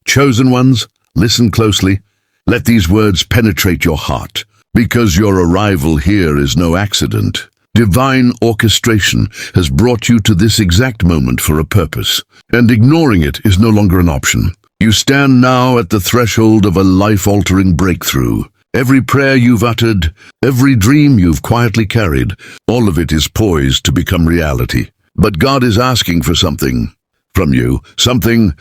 Chosen ones, listen closely. Let these words penetrate your heart, because your arrival here is no accident. Divine orchestration has brought you to this exact moment for a purpose, and ignoring it is no longer an option. You stand now at the threshold of a life-altering breakthrough. Every prayer you've uttered, every dream you've quietly carried, all of it is poised to become reality. But God is asking for something from you, something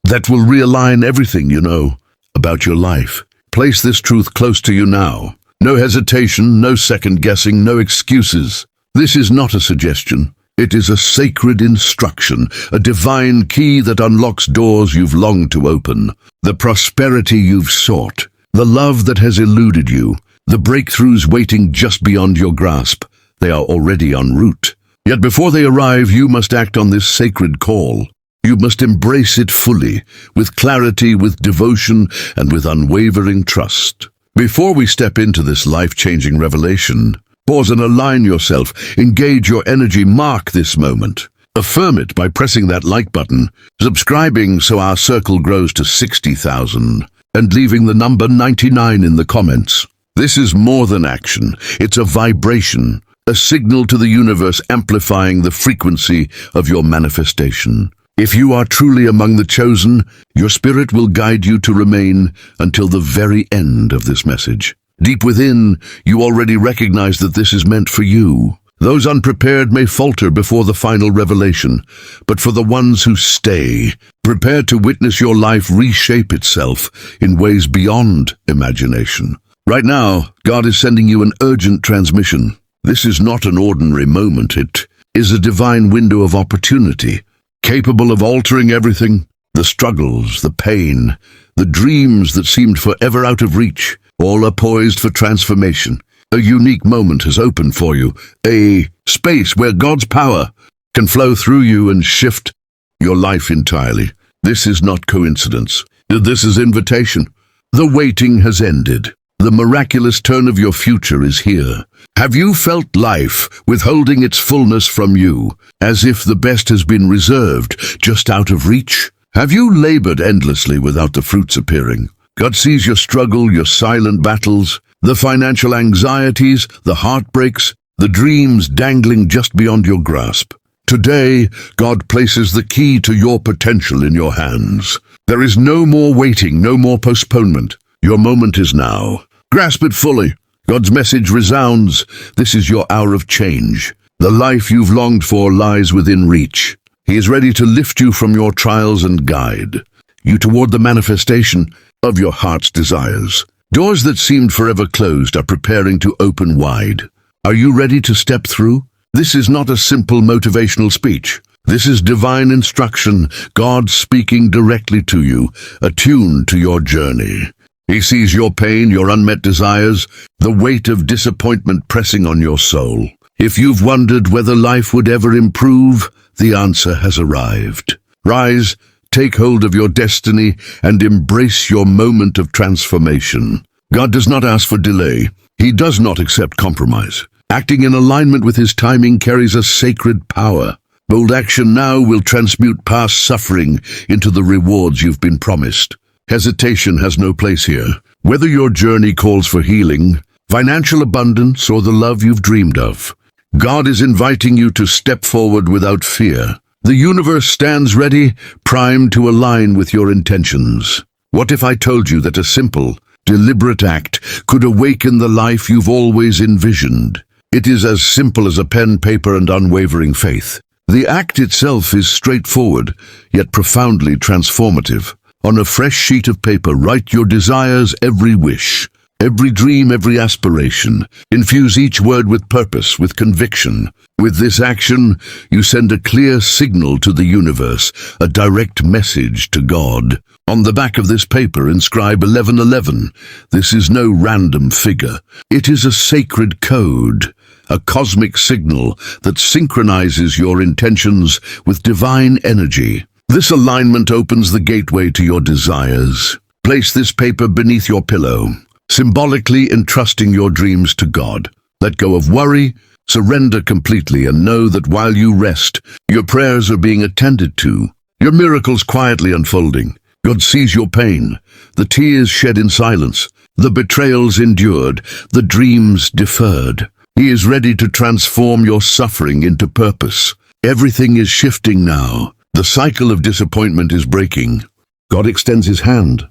that will realign everything you know about your life. Place this truth close to you now. No hesitation, no second guessing, no excuses. This is not a suggestion. It is a sacred instruction, a divine key that unlocks doors you've longed to open. The prosperity you've sought, the love that has eluded you, the breakthroughs waiting just beyond your grasp. They are already en route. Yet before they arrive, you must act on this sacred call. You must embrace it fully, with clarity, with devotion, and with unwavering trust. Before we step into this life-changing revelation, pause and align yourself. Engage your energy. Mark this moment. Affirm it by pressing that like button, subscribing so our circle grows to 60,000, and leaving the number 99 in the comments. This is more than action. It's a vibration, a signal to the universe amplifying the frequency of your manifestation. If you are truly among the chosen, your spirit will guide you to remain until the very end of this message. Deep within, you already recognize that this is meant for you. Those unprepared may falter before the final revelation, but for the ones who stay, prepare to witness your life reshape itself in ways beyond imagination. Right now, God is sending you an urgent transmission. This is not an ordinary moment. It is a divine window of opportunity, capable of altering everything. The struggles, the pain, the dreams that seemed forever out of reach, all are poised for transformation. A unique moment has opened for you, a space where God's power can flow through you and shift your life entirely. This is not coincidence. This is invitation. The waiting has ended. The miraculous turn of your future is here. Have you felt life withholding its fullness from you, as if the best has been reserved, just out of reach? Have you labored endlessly without the fruits appearing? God sees your struggle, your silent battles, the financial anxieties, the heartbreaks, the dreams dangling just beyond your grasp. Today, God places the key to your potential in your hands. There is no more waiting, no more postponement. Your moment is now. Grasp it fully. God's message resounds. This is your hour of change. The life you've longed for lies within reach. He is ready to lift you from your trials and guide you toward the manifestation of your heart's desires. Doors that seemed forever closed are preparing to open wide. Are you ready to step through? This is not a simple motivational speech. This is divine instruction, God speaking directly to you, attuned to your journey. He sees your pain, your unmet desires, the weight of disappointment pressing on your soul. If you've wondered whether life would ever improve, the answer has arrived. Rise, take hold of your destiny, and embrace your moment of transformation. God does not ask for delay. He does not accept compromise. Acting in alignment with His timing carries a sacred power. Bold action now will transmute past suffering into the rewards you've been promised. Hesitation has no place here. Whether your journey calls for healing, financial abundance, or the love you've dreamed of, God is inviting you to step forward without fear. The universe stands ready, primed to align with your intentions. What if I told you that a simple, deliberate act could awaken the life you've always envisioned? It is as simple as a pen, paper, and unwavering faith. The act itself is straightforward, yet profoundly transformative. On a fresh sheet of paper, write your desires, every wish, every dream, every aspiration. Infuse each word with purpose, with conviction. With this action, you send a clear signal to the universe, a direct message to God. On the back of this paper, inscribe 1111. This is no random figure. It is a sacred code, a cosmic signal that synchronizes your intentions with divine energy. This alignment opens the gateway to your desires. Place this paper beneath your pillow, symbolically entrusting your dreams to God. Let go of worry, surrender completely, and know that while you rest, your prayers are being attended to, your miracles quietly unfolding. God sees your pain, the tears shed in silence, the betrayals endured, the dreams deferred. He is ready to transform your suffering into purpose. Everything is shifting now. The cycle of disappointment is breaking. God extends his hand,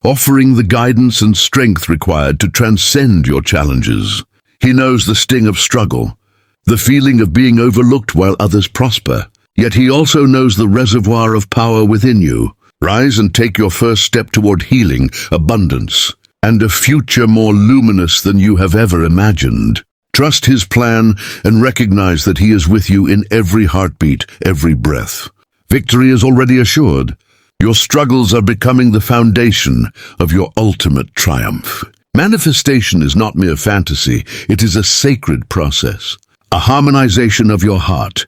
offering the guidance and strength required to transcend your challenges. He knows the sting of struggle, the feeling of being overlooked while others prosper. Yet he also knows the reservoir of power within you. Rise and take your first step toward healing, abundance, and a future more luminous than you have ever imagined. Trust his plan and recognize that he is with you in every heartbeat, every breath. Victory is already assured. Your struggles are becoming the foundation of your ultimate triumph. Manifestation is not mere fantasy, it is a sacred process, a harmonization of your heart,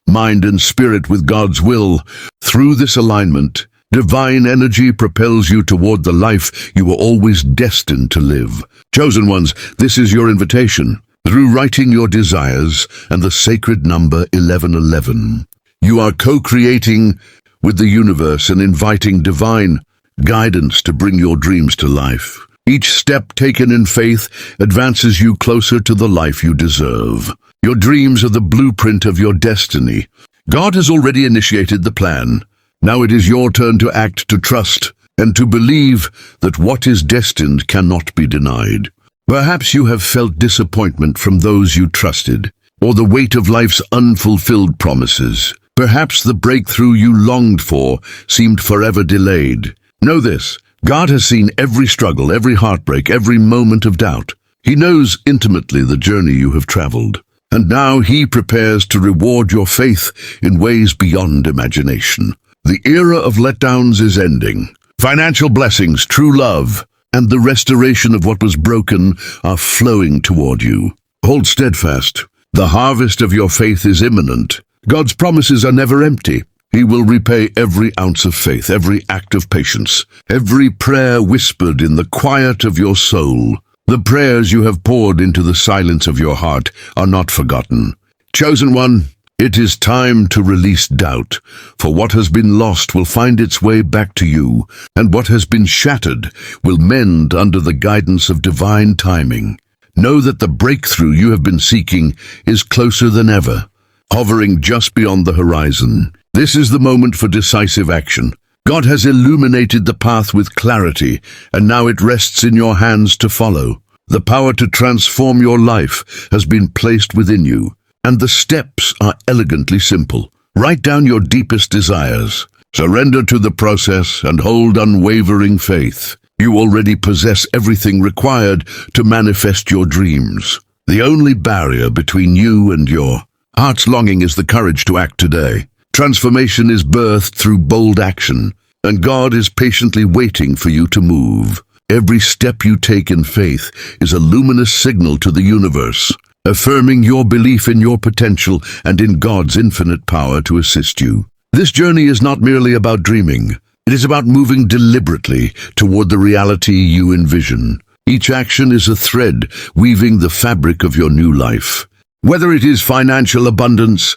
mind and spirit with God's will. Through this alignment, divine energy propels you toward the life you were always destined to live. Chosen ones, this is your invitation. Through writing your desires and the sacred number 1111, you are co-creating with the universe and inviting divine guidance to bring your dreams to life. Each step taken in faith advances you closer to the life you deserve. Your dreams are the blueprint of your destiny. God has already initiated the plan. Now it is your turn to act, to trust, and to believe that what is destined cannot be denied. Perhaps you have felt disappointment from those you trusted, or the weight of life's unfulfilled promises. Perhaps the breakthrough you longed for seemed forever delayed. Know this, God has seen every struggle, every heartbreak, every moment of doubt. He knows intimately the journey you have traveled, and now he prepares to reward your faith in ways beyond imagination. The era of letdowns is ending. Financial blessings, true love, and the restoration of what was broken are flowing toward you. Hold steadfast. The harvest of your faith is imminent. God's promises are never empty. He will repay every ounce of faith, every act of patience, every prayer whispered in the quiet of your soul. The prayers you have poured into the silence of your heart are not forgotten. Chosen one, it is time to release doubt, for what has been lost will find its way back to you, and what has been shattered will mend under the guidance of divine timing. Know that the breakthrough you have been seeking is closer than ever, hovering just beyond the horizon. This is the moment for decisive action. God has illuminated the path with clarity, and now it rests in your hands to follow. The power to transform your life has been placed within you, and the steps are elegantly simple. Write down your deepest desires. Surrender to the process and hold unwavering faith. You already possess everything required to manifest your dreams. The only barrier between you and your heart's longing is the courage to act today. Transformation is birthed through bold action, and God is patiently waiting for you to move. Every step you take in faith is a luminous signal to the universe, affirming your belief in your potential and in God's infinite power to assist you. This journey is not merely about dreaming. It is about moving deliberately toward the reality you envision. Each action is a thread weaving the fabric of your new life. Whether it is financial abundance,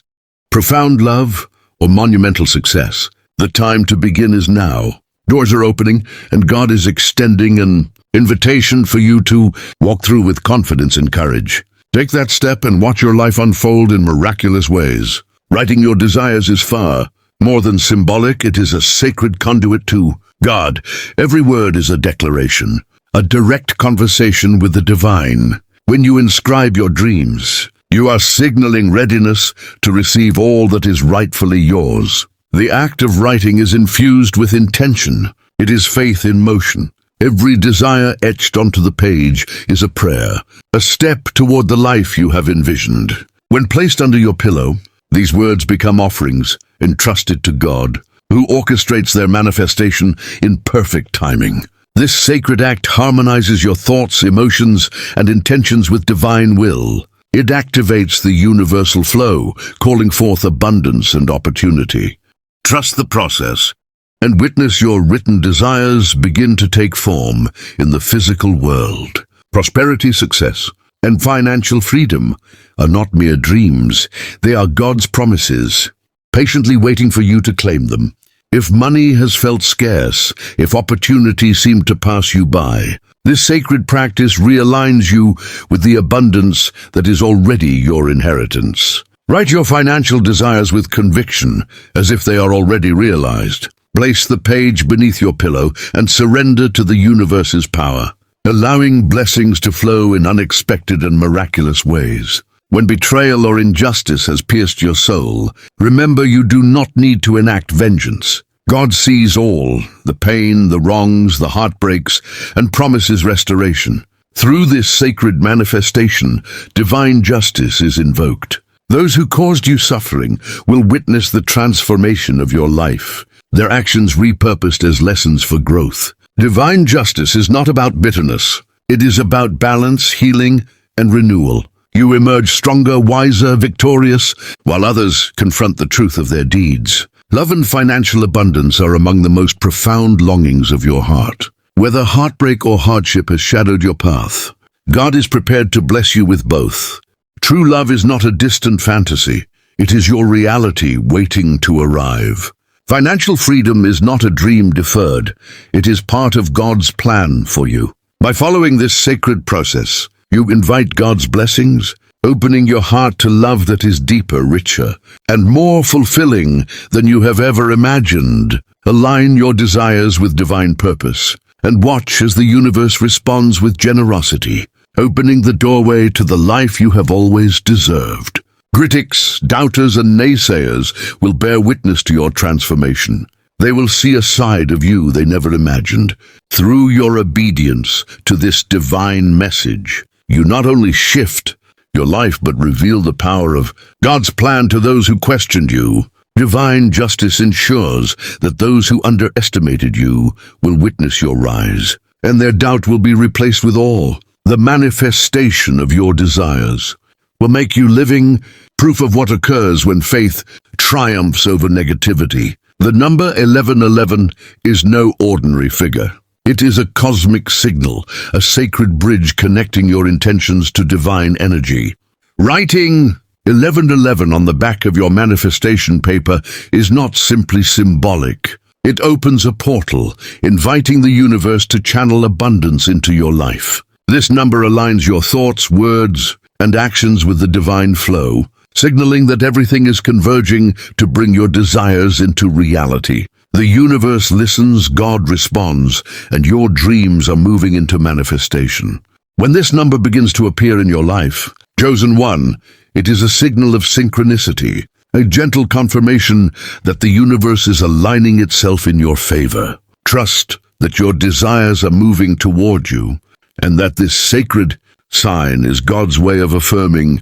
profound love, or monumental success, the time to begin is now. Doors are opening, and God is extending an invitation for you to walk through with confidence and courage. Take that step and watch your life unfold in miraculous ways. Writing your desires is far more than symbolic, it is a sacred conduit to God. Every word is a declaration, a direct conversation with the divine. When you inscribe your dreams, you are signaling readiness to receive all that is rightfully yours. The act of writing is infused with intention. It is faith in motion. Every desire etched onto the page is a prayer, a step toward the life you have envisioned. When placed under your pillow, these words become offerings entrusted to God, who orchestrates their manifestation in perfect timing. This sacred act harmonizes your thoughts, emotions, and intentions with divine will. It activates the universal flow, calling forth abundance and opportunity. Trust the process and witness your written desires begin to take form in the physical world. Prosperity, success, and financial freedom are not mere dreams. They are God's promises, patiently waiting for you to claim them. if money has felt scarce, if opportunities seem to pass you by. This sacred practice realigns you with the abundance that is already your inheritance. Write your financial desires with conviction, as if they are already realized. Place the page beneath your pillow and surrender to the universe's power, allowing blessings to flow in unexpected and miraculous ways. When betrayal or injustice has pierced your soul, remember you do not need to enact vengeance. God sees all, the pain, the wrongs, the heartbreaks, and promises restoration. Through this sacred manifestation, divine justice is invoked. Those who caused you suffering will witness the transformation of your life, their actions repurposed as lessons for growth. Divine justice is not about bitterness. It is about balance, healing, and renewal. You emerge stronger, wiser, victorious, while others confront the truth of their deeds. Love and financial abundance are among the most profound longings of your heart. Whether heartbreak or hardship has shadowed your path, God is prepared to bless you with both. True love is not a distant fantasy. It is your reality waiting to arrive. Financial freedom is not a dream deferred. It is part of God's plan for you. By following this sacred process, you invite God's blessings, opening your heart to love that is deeper, richer, and more fulfilling than you have ever imagined. Align your desires with divine purpose, and watch as the universe responds with generosity, opening the doorway to the life you have always deserved. Critics, doubters, and naysayers will bear witness to your transformation. They will see a side of you they never imagined. Through your obedience to this divine message, you not only shift your life but reveal the power of God's plan to those who questioned you. Divine justice ensures that those who underestimated you will witness your rise, and their doubt will be replaced with awe. The manifestation of your desires will make you living proof of what occurs when faith triumphs over negativity. The number 1111 is no ordinary figure. It is a cosmic signal, a sacred bridge connecting your intentions to divine energy. Writing 1111 on the back of your manifestation paper is not simply symbolic. It opens a portal, inviting the universe to channel abundance into your life. This number aligns your thoughts, words, and actions with the divine flow, signaling that everything is converging to bring your desires into reality. The universe listens, God responds, and your dreams are moving into manifestation. When this number begins to appear in your life, chosen one, it is a signal of synchronicity, a gentle confirmation that the universe is aligning itself in your favor. Trust that your desires are moving toward you, and that this sacred sign is God's way of affirming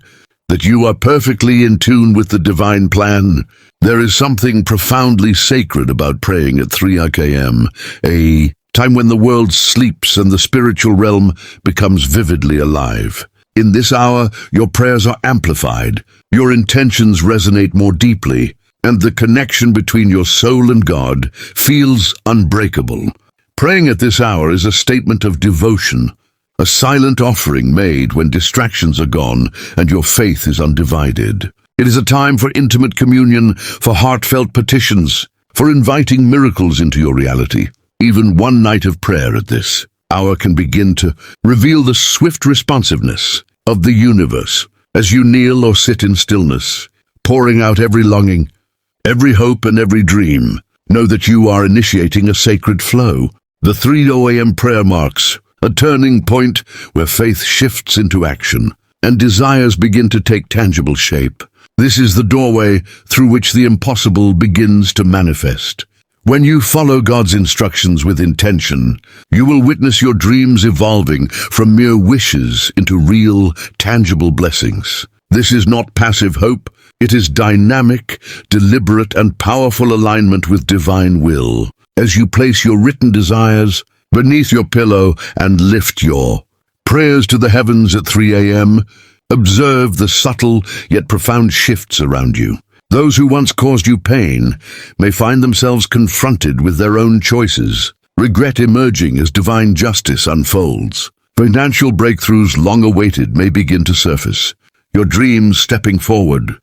that you are perfectly in tune with the divine plan. There is something profoundly sacred about praying at 3 a.m., a time when the world sleeps and the spiritual realm becomes vividly alive. In this hour, your prayers are amplified, your intentions resonate more deeply, and the connection between your soul and God feels unbreakable. Praying at this hour is a statement of devotion, a silent offering made when distractions are gone and your faith is undivided. It is a time for intimate communion, for heartfelt petitions, for inviting miracles into your reality. Even one night of prayer at this hour can begin to reveal the swift responsiveness of the universe. As you kneel or sit in stillness, pouring out every longing, every hope, and every dream, know that you are initiating a sacred flow. The 3 a.m. prayer marks a turning point where faith shifts into action and desires begin to take tangible shape. This is the doorway through which the impossible begins to manifest. When you follow God's instructions with intention, you will witness your dreams evolving from mere wishes into real, tangible blessings. This is not passive hope. It is dynamic, deliberate, and powerful alignment with divine will. As you place your written desires beneath your pillow and lift your prayers to the heavens at 3 a.m., observe the subtle yet profound shifts around you. Those who once caused you pain may find themselves confronted with their own choices, regret emerging as divine justice unfolds. Financial breakthroughs long awaited may begin to surface, your dreams stepping forward,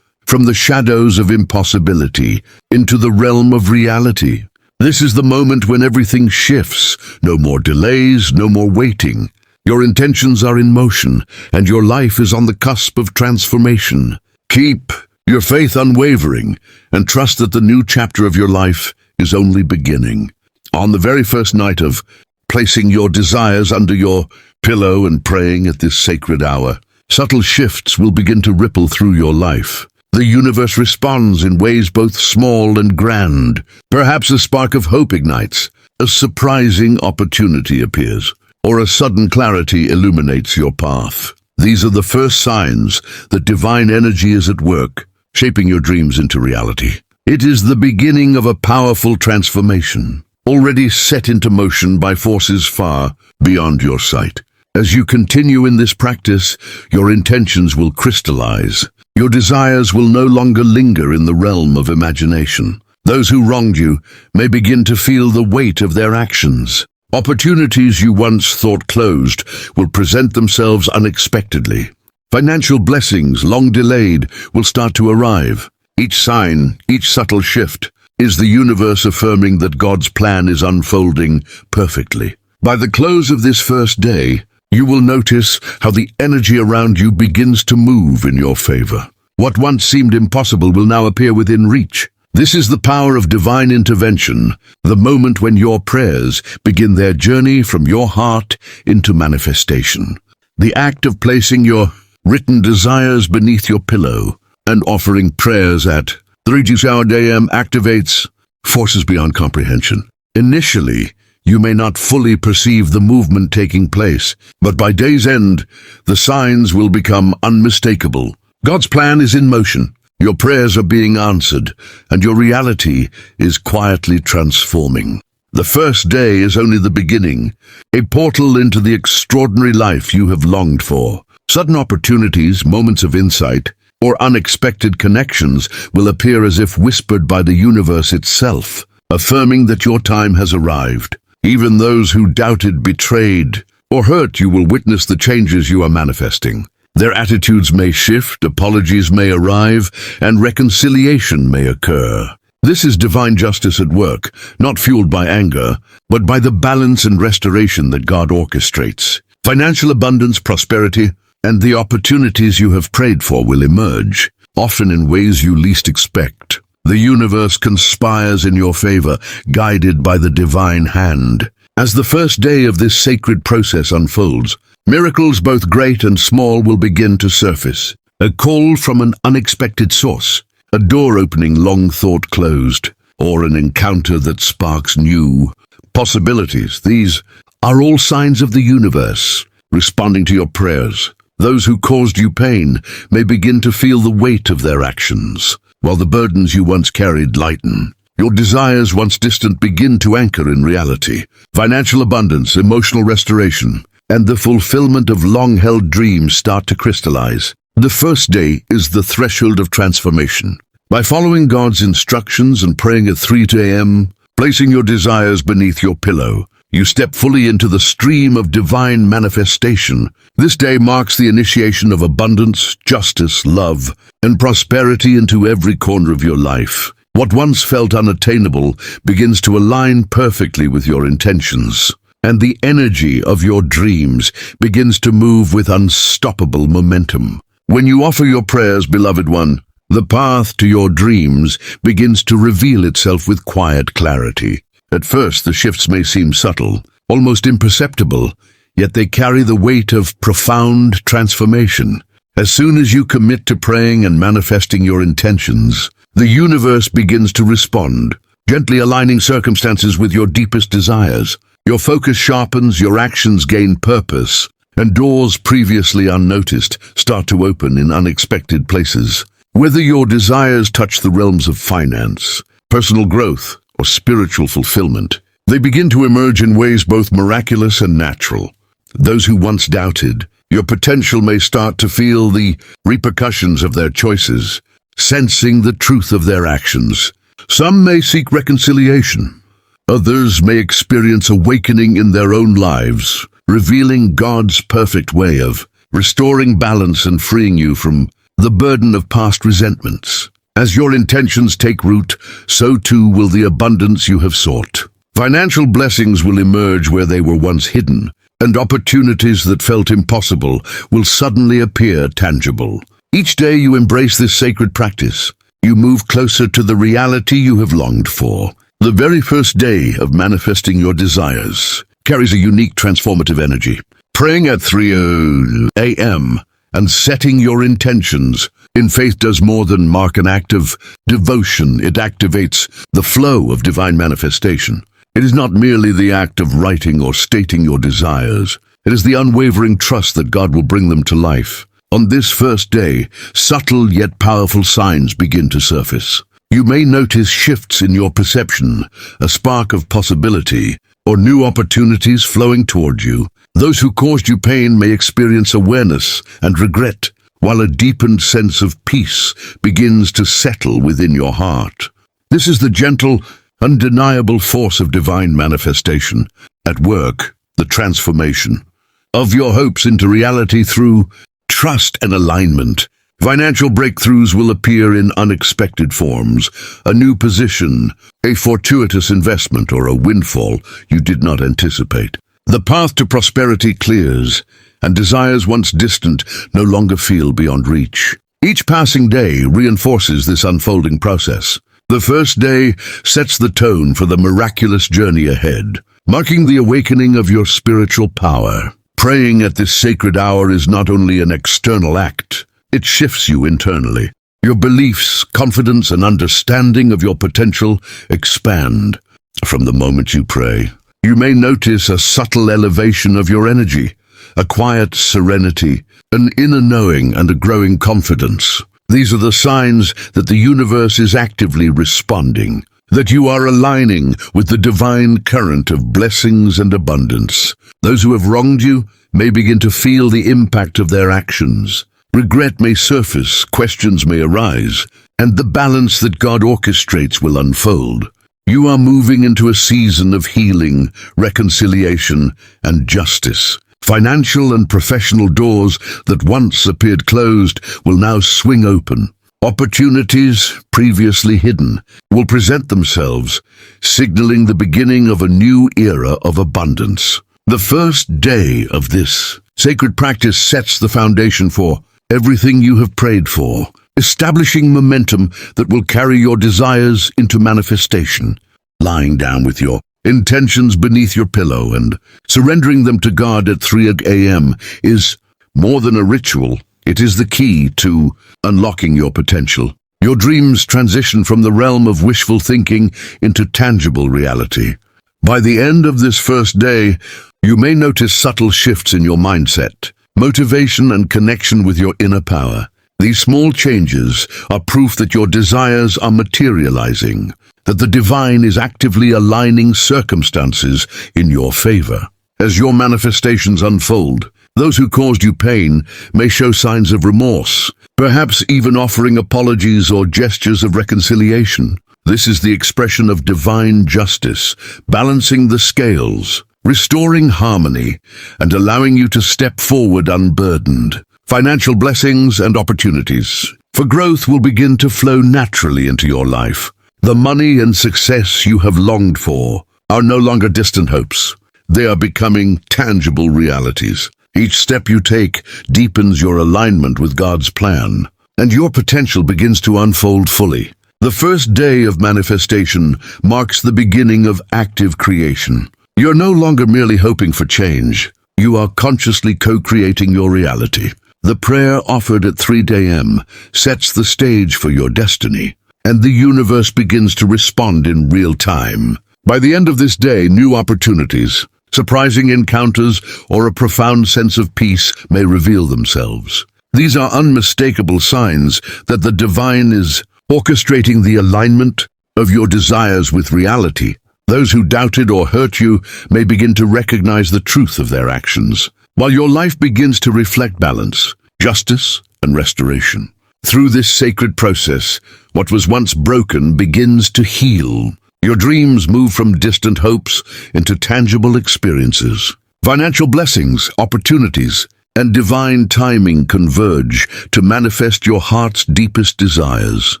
from the shadows of impossibility into the realm of reality. This is the moment when everything shifts. No more delays, no more waiting. Your intentions are in motion, and your life is on the cusp of transformation. Keep your faith unwavering, and trust that the new chapter of your life is only beginning. On the very first night of placing your desires under your pillow and praying at this sacred hour, subtle shifts will begin to ripple through your life. The universe responds in ways both small and grand. Perhaps a spark of hope ignites, a surprising opportunity appears, or a sudden clarity illuminates your path. These are the first signs that divine energy is at work, shaping your dreams into reality. It is the beginning of a powerful transformation, already set into motion by forces far beyond your sight. As you continue in this practice, your intentions will crystallize. Your desires will no longer linger in the realm of imagination. Those who wronged you may begin to feel the weight of their actions. Opportunities you once thought closed will present themselves unexpectedly. Financial blessings, long delayed, will start to arrive. Each sign, each subtle shift, is the universe affirming that God's plan is unfolding perfectly. By the close of this first day, you will notice how the energy around you begins to move in your favor. What once seemed impossible will now appear within reach. This is the power of divine intervention, the moment when your prayers begin their journey from your heart into manifestation. The act of placing your written desires beneath your pillow and offering prayers at 3:00 a.m. activates forces beyond comprehension. Initially, you may not fully perceive the movement taking place, but by day's end, the signs will become unmistakable. God's plan is in motion. Your prayers are being answered, and your reality is quietly transforming. The first day is only the beginning, a portal into the extraordinary life you have longed for. Sudden opportunities, moments of insight, or unexpected connections will appear as if whispered by the universe itself, affirming that your time has arrived. Even those who doubted, betrayed, or hurt you will witness the changes you are manifesting. Their attitudes may shift, apologies may arrive, and reconciliation may occur. This is divine justice at work, not fueled by anger, but by the balance and restoration that God orchestrates. Financial abundance, prosperity, and the opportunities you have prayed for will emerge, often in ways you least expect. The universe conspires in your favor, guided by the divine hand. As the first day of this sacred process unfolds, miracles both great and small will begin to surface. A call from an unexpected source, a door opening long thought closed, or an encounter that sparks new possibilities. These are all signs of the universe responding to your prayers. Those who caused you pain may begin to feel the weight of their actions, while the burdens you once carried lighten. Your desires once distant begin to anchor in reality. Financial abundance, emotional restoration, and the fulfillment of long-held dreams start to crystallize. The first day is the threshold of transformation. By following God's instructions and praying at 3 a.m., placing your desires beneath your pillow, you step fully into the stream of divine manifestation. This day marks the initiation of abundance, justice, love, and prosperity into every corner of your life. What once felt unattainable begins to align perfectly with your intentions, and the energy of your dreams begins to move with unstoppable momentum. When you offer your prayers, beloved one, the path to your dreams begins to reveal itself with quiet clarity. At first, the shifts may seem subtle, almost imperceptible, yet they carry the weight of profound transformation. As soon as you commit to praying and manifesting your intentions, the universe begins to respond, gently aligning circumstances with your deepest desires. Your focus sharpens, your actions gain purpose, and doors previously unnoticed start to open in unexpected places. Whether your desires touch the realms of finance, personal growth, or spiritual fulfillment, they begin to emerge in ways both miraculous and natural. Those who once doubted your potential may start to feel the repercussions of their choices, sensing the truth of their actions. Some may seek reconciliation. Others may experience awakening in their own lives, revealing God's perfect way of restoring balance and freeing you from the burden of past resentments. As your intentions take root, so too will the abundance you have sought. Financial blessings will emerge where they were once hidden, and opportunities that felt impossible will suddenly appear tangible. Each day you embrace this sacred practice, you move closer to the reality you have longed for. The very first day of manifesting your desires carries a unique transformative energy. Praying at 3 a.m. and setting your intentions in faith does more than mark an act of devotion. It activates the flow of divine manifestation. It is not merely the act of writing or stating your desires. It is the unwavering trust that God will bring them to life. On this first day, subtle yet powerful signs begin to surface. You may notice shifts in your perception, a spark of possibility, or new opportunities flowing toward you. Those who caused you pain may experience awareness and regret, while a deepened sense of peace begins to settle within your heart. This is the gentle, undeniable force of divine manifestation. At work, the transformation of your hopes into reality through trust and alignment. Financial breakthroughs will appear in unexpected forms, a new position, a fortuitous investment, or a windfall you did not anticipate. The path to prosperity clears, and desires once distant no longer feel beyond reach. Each passing day reinforces this unfolding process. The first day sets the tone for the miraculous journey ahead, marking the awakening of your spiritual power. Praying at this sacred hour is not only an external act, it shifts you internally. Your beliefs, confidence, and understanding of your potential expand. From the moment you pray, you may notice a subtle elevation of your energy, a quiet serenity, an inner knowing, and a growing confidence. These are the signs that the universe is actively responding, that you are aligning with the divine current of blessings and abundance. Those who have wronged you may begin to feel the impact of their actions. Regret may surface, questions may arise, and the balance that God orchestrates will unfold. You are moving into a season of healing, reconciliation, and justice. Financial and professional doors that once appeared closed will now swing open. Opportunities previously hidden will present themselves, signaling the beginning of a new era of abundance. The first day of this sacred practice sets the foundation for everything you have prayed for, establishing momentum that will carry your desires into manifestation. Lying down with your intentions beneath your pillow and surrendering them to God at 3 a.m. is more than a ritual. It is the key to unlocking your potential. Your dreams transition from the realm of wishful thinking into tangible reality. By the end of this first day, you may notice subtle shifts in your mindset, motivation, and connection with your inner power. These small changes are proof that your desires are materializing, that the divine is actively aligning circumstances in your favor. As your manifestations unfold, those who caused you pain may show signs of remorse, perhaps even offering apologies or gestures of reconciliation. This is the expression of divine justice, balancing the scales, restoring harmony, and allowing you to step forward unburdened. Financial blessings and opportunities for growth will begin to flow naturally into your life. The money and success you have longed for are no longer distant hopes. They are becoming tangible realities. Each step you take deepens your alignment with God's plan, and your potential begins to unfold fully. The first day of manifestation marks the beginning of active creation. You're no longer merely hoping for change. You are consciously co-creating your reality. The prayer offered at 3 a.m. sets the stage for your destiny, and the universe begins to respond in real time. By the end of this day, new opportunities, surprising encounters, or a profound sense of peace may reveal themselves. These are unmistakable signs that the divine is orchestrating the alignment of your desires with reality. Those who doubted or hurt you may begin to recognize the truth of their actions, while your life begins to reflect balance, justice, and restoration. Through this sacred process, what was once broken begins to heal. Your dreams move from distant hopes into tangible experiences. Financial blessings, opportunities, and divine timing converge to manifest your heart's deepest desires.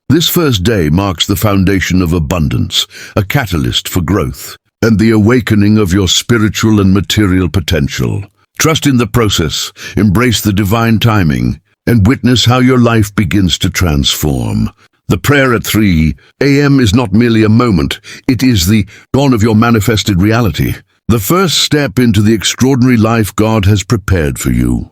This first day marks the foundation of abundance, a catalyst for growth, and the awakening of your spiritual and material potential. Trust in the process, embrace the divine timing, and witness how your life begins to transform. The prayer at 3 a.m. is not merely a moment, it is the dawn of your manifested reality, the first step into the extraordinary life God has prepared for you.